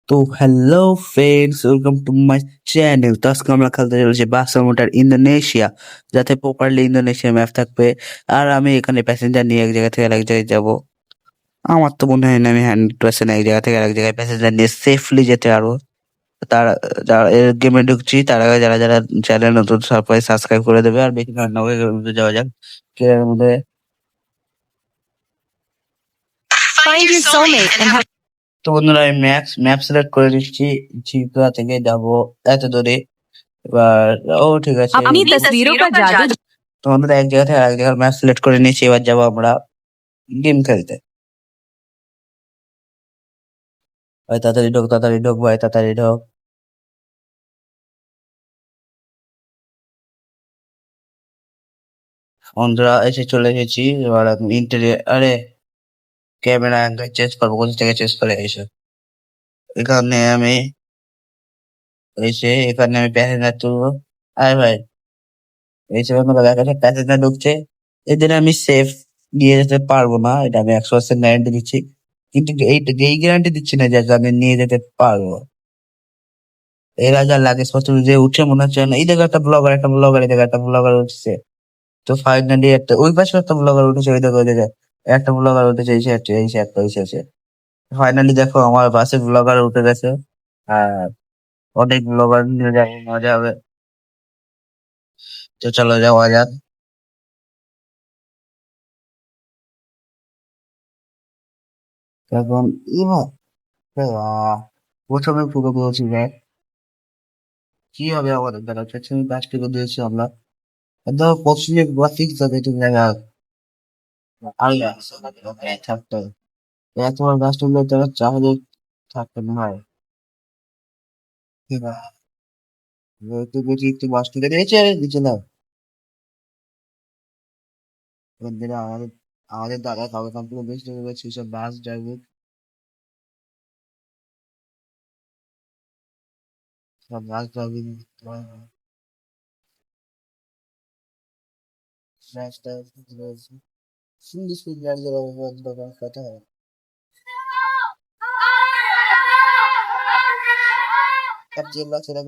তো hello friends, welcome to my channel. তো আজকে আমরা খেলতে চলেছি বাসের মোটর ইন্দোনেশিয়া, যাতে প্রপারলি ইন্দোনেশিয়া ম্যাপ থাকবে। আর আমি এখানে প্যাসেঞ্জার নিয়ে এক জায়গা থেকে আরেক জায়গায় যাব। আমার তো মনে হয় না আমি 100% এক জায়গা থেকে আরেক জায়গায় প্যাসেঞ্জার নিয়ে সেফলি যেতে পারবো। তারা যারা এর গেমে ঢুকছি, তার আগে যারা যারা চ্যানেল নতুন সবাই সাবস্ক্রাইব করে দেবে। আর বেশি কারণ নয়, এর মধ্যে যাওয়া যাক। এর মধ্যে Find your soulmate and have তো বন্ধুরা, আমি ম্যাপ সিলেক্ট করে দিচ্ছি। ত্রিপুরা থেকে যাব এত দূরে। এবার ঠিক আছে। अपनी तस्वीरों का जादू তো বন্ধুরা, এক জায়গা থেকে আরেক জায়গার ম্যাপ সিলেক্ট করে নিয়েছি। এবার যাবো আমরা গেম খেলতে। ভাই তাড়াতাড়ি ঢোক, তাড়াতাড়ি ঢোক, ভাই তাড়াতাড়ি ঢোক। বন্ধুরা, এসে চলে এসেছি। এবার আমি ইন্টেরিয়র, আরে ক্যামেরা অ্যাঙ্গেল চেঞ্জ করবো। কোথা থেকে চেঞ্জ করে এসে এখানে আমি এখানে আমি প্যাসেঞ্জার তুলবো। আরে ভাই, এসে বন্ধুরা দেখা যাচ্ছে প্যাসেঞ্জার ঢুকছে। এদের আমি সেফ নিয়ে যেতে পারবো না, এটা আমি 100% গ্যারান্টি দিচ্ছি। কিন্তু এই গ্যারান্টি দিচ্ছি না যে আমি নিয়ে যেতে পারবো। এরা যা লাগেজ পত্র যে উঠে মনে হচ্ছে না। এই দেখো একটা ব্লগার এই দেখো একটা ব্লগার উঠছে। তো ফাইনালি একটা ওই পাশে একটা ব্লগার উঠেছে, ওই দেখো ওই দেখো একটা ব্লগার উঠেছে। এই সে ফাইনালি দেখো আমার বাসে ব্লগার উঠে গেছে। আর অনেক ব্লগার নিয়ে যাবো, মজা হবে। তো চলো যাওয়া যাক। এখন এবার প্রথমে পুরো বলছি দেখ কি হবে আমাদের দ্বারা। প্রথমে কাজ করে দিয়েছি আমরা। একদম পশ্চিমে গ্রাফিক্স যাবে তুমি দেখা আল্লাহ থাকতো। তোমার গাছটা তারা চাহলে থাকতো না হয়। ঠিক আছে, একটু বুঝি একটু বাস তুলে দিয়েছে নিচে না। বন্ধুরা, আমাদের আমাদের দাদা কাগজ কাপড় বেশ রয়েছে সব বাস ড্রাইভার, সব বাস ড্রাইভিং রাস্তা রয়েছে। সুন্দর সুন্দর কথা হয়। আর যে বাচ্চারা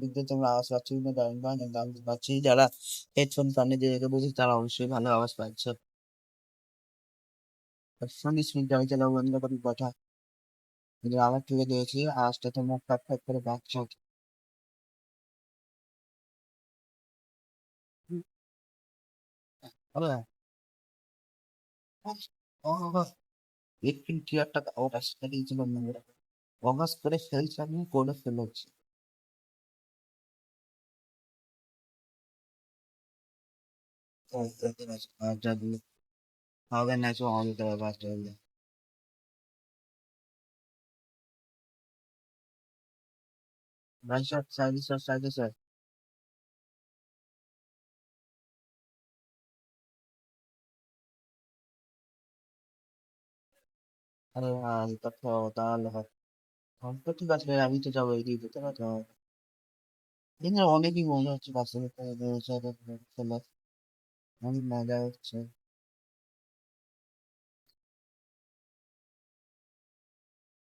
বিদ্যুৎ তোমরা আওয়াজ পাচ্ছ না, দারুণ দাম পাচ্ছি। যারা হেডফোন কানে দিয়ে রেখে বুঝি তারা অবশ্যই ভালো আওয়াজ পাচ্ছ। সুন্দর সুন্দর আমি চালাবো বন্ধ করি কথা। কিন্তু আমার থেকে দিয়েছি আওয়াজটা তো মুখ ফাট ফাট করে বাচ্চা। হবে একটু টিয়ারটা অগাস করে দিয়েছিল অগাস করে ফেলছে, আমি করে ফেলেছি। যদি হবে না তো আমাদের তো বাস চলবে। ভাই sir, service sir, service sir. আরে ভাই তো তাহলে হয়। তো ঠিক আছে ভাই, আমি তো যাবো এদিকে যেতে পারবো। কিন্তু অনেকই মজা হচ্ছে বাসে চলে, অনেক মজা হচ্ছে।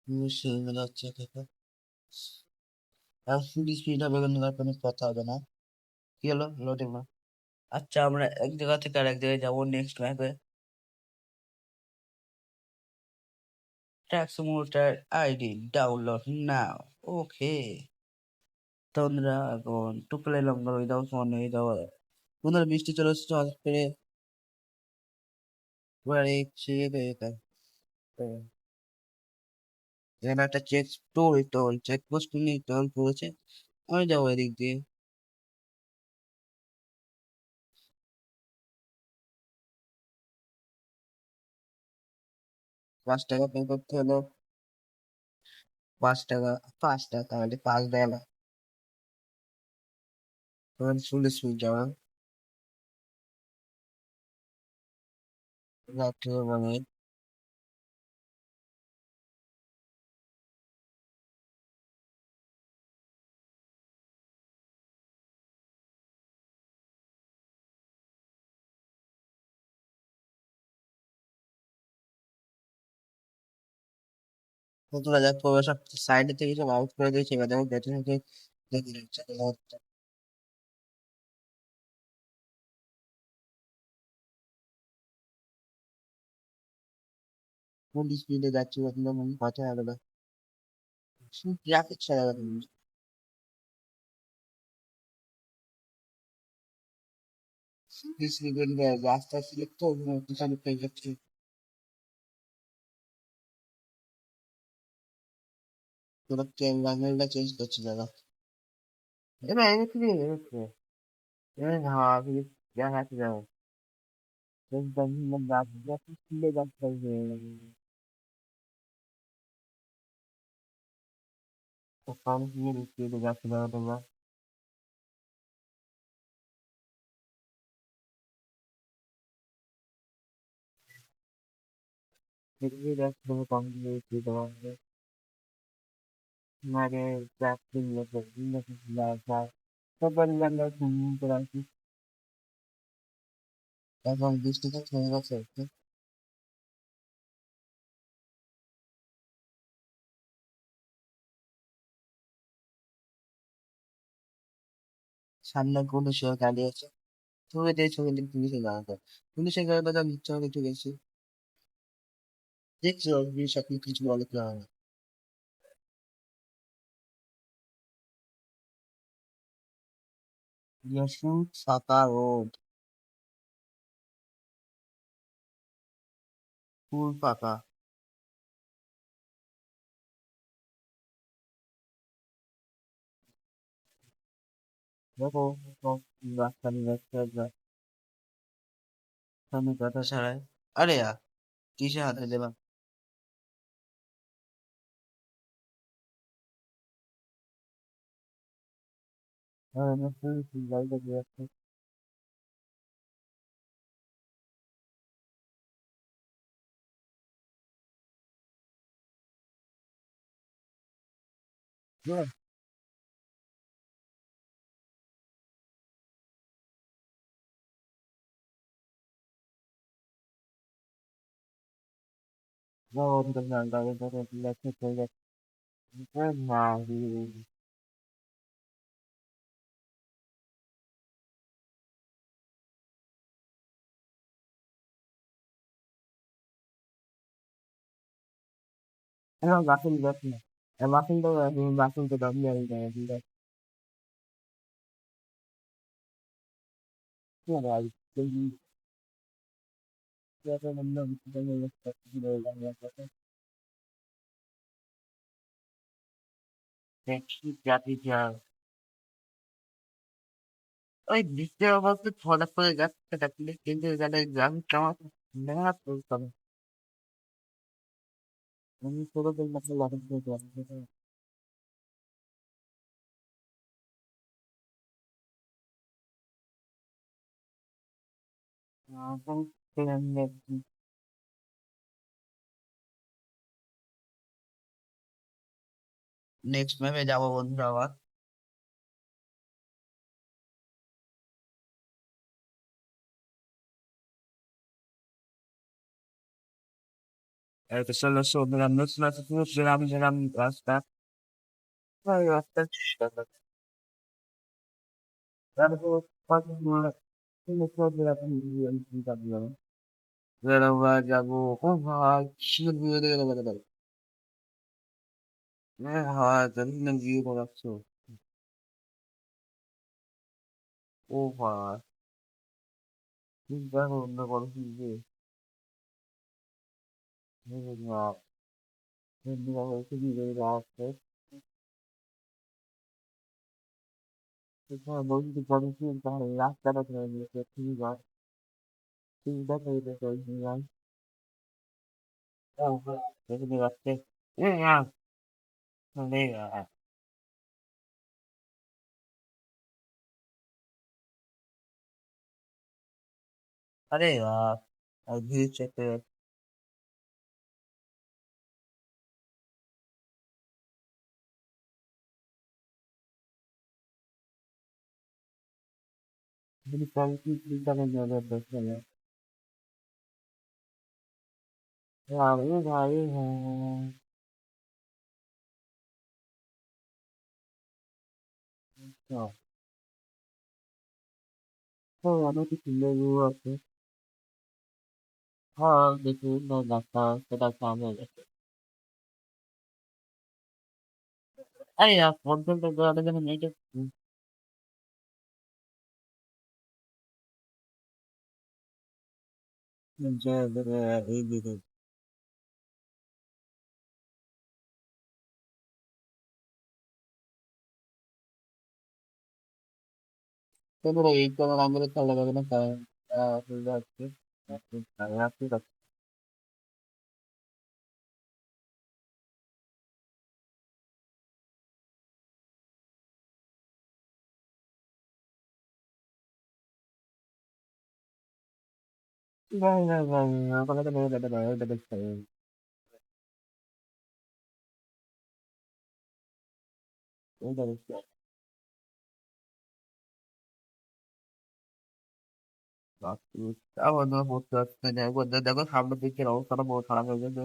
অবশ্যই মজা হচ্ছে খেতে। আর ফুড স্পিড হবে কিন্তু তার কোনো কথা হবে না। কি হলো লোডে না? আচ্ছা, আমরা এক জায়গা থেকে আরেক জায়গায় যাবো নেক্সট ম্যাপে। ট্র্যাক সিমুলেটর আইডি ডাউনলোড নাও। ওকে, তো বন্ধুরা এখন টুকলে এলাম ধরো, এই দাও ফোন, এই দাও। বন্ধুরা বৃষ্টি চলে এসেছে হঠাৎ করে। এবার এই এখানে একটা চেক পোস্ট নিয়ে টোল পড়েছে। আমি যাবো এদিক দিয়ে। 5 টাকা পে করতে হলো। 5 টাকা, 5 টাকা তাহলে 5 দেয় না। তখন 40 মিনিট যাওয়া রাত্রে মানে তোলা যাক পুরো সব সাইডে থেকে সব আউট করে দিয়েছে, এবার দেখো ব্যাটে থেকে দেখি যাচ্ছে কোন স্পিডে যাচ্ছে এখন তো মনে কথা হবে না, গ্রাফিক্স ছাড়া রাস্তা সিলেক্ট তো পিছনে পেয়ে যাচ্ছে, তোরা ল্যাঙ্গুয়েজটা চেঞ্জ করছে দাদা। এবার এনেছি এনেছে এবার ভাবি দেখাতে যাবো স্কুলে যাচ্ছে কম দিয়ে স্কুলে যাচ্ছে দাদা তোমরা দেখবি যাচ্ছে তুমি কম দিয়ে স্কুলে দেওয়া মানে চাকরি সবার আমরা সুইমিং করে আসি। এখন বৃষ্টিটা থেমে গেছে একটু, সামনে পুলিশের গাড়ি আছে, তুমি যে ছবি পুলিশের গাড়ি, পুলিশের গাড়িটা যা ইচ্ছা হবে একটু গেছি, দেখছো পুলিশ আপনি কিছু বলে কি হয় না। ইয়াসু ফাঁকা রোড, ফুল ফাঁকা, দেখো সব রাস্তা রাস্তা সামনে কথা ছাড়াই, আরে কিসে হাতে দেবা, গাড়িটা দিয়ে যাচ্ছে, বাসন যাচ্ছে না, বাসন তো বাসন তো দাম দেয় জাতি যা ওই বৃষ্টির অবস্থা হঠাৎ করে গাছটা কাটলে কিন্তু এখানে গ্রাম কেমন মেহনত করতে হবে, আমি ছোটদের মতো লাগাতে হবে। নেক্সট ম্যাপে যাবো বন্ধুরা আবার, চলো বন্ধুরা নতুন রাস্তা, রাস্তা যাবো ও ভাই শিওর ভিউ দেখে দেবো, ভাই জানি না ভিউ করাচ্ছ, ও ভাই চিন্তা করুন না করো কি যে আসছে বলছি পলিসি তাহলে রাস্তাটা ধরে নিয়েছে ঠিক আছে, ঠিক আছে দেখে যাচ্ছে अरे यार अभी चेक कर, मेरी पॉलिसी चिंता में ज्यादा बेहतर है, भाई भाई है हाँ, तो অনেক সুন্দর আছে। হ্যাঁ, দেখি না দেখা সেটা কাম হয়ে গেছে। আরে ফোন টোন তো করার জন্য নেই তো। যে এই দিকে তোমরা এই কোনো নাম্বারে খেলা যাবে না কারণ অসুবিধা হচ্ছে। রাখছি রাখছি। না, না, না, না, ওখানে তো মেয়ে যাবে না, ওইটা দেখতে হবে। ওইটা দেখতে হবে। বাকি আমার না পড়তে পারছি না। দেখো দেখো সামনের দিকের অবস্থাটা বহুত খারাপ হয়ে গেছে।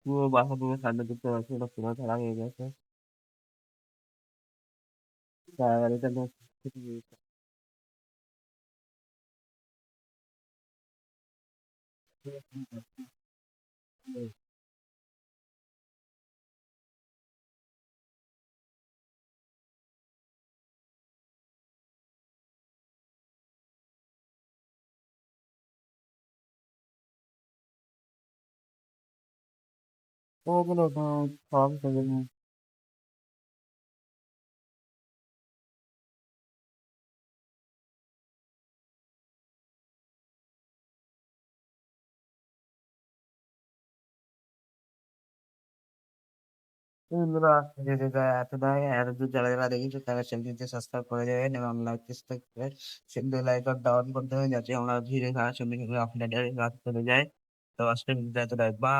পুরো বাসা পুরো সামনের দিকটা আছে, এটা পুরো খারাপ হয়ে গেছে। আর এটা ওগুলো তো সব থেকে বন্ধুরা যদি এত দেয় আর যদি যারা যারা দেখেছো তারা চ্যানেলটি সাবস্ক্রাইব করে দেবেন এবং লাইক সেন্ড লাইক আর ডাউন করতে হবে যাতে আমরা ধীরে খাওয়ার সঙ্গে সঙ্গে আপনাদের রাত চলে যায়। তো আজকে এতটাই বা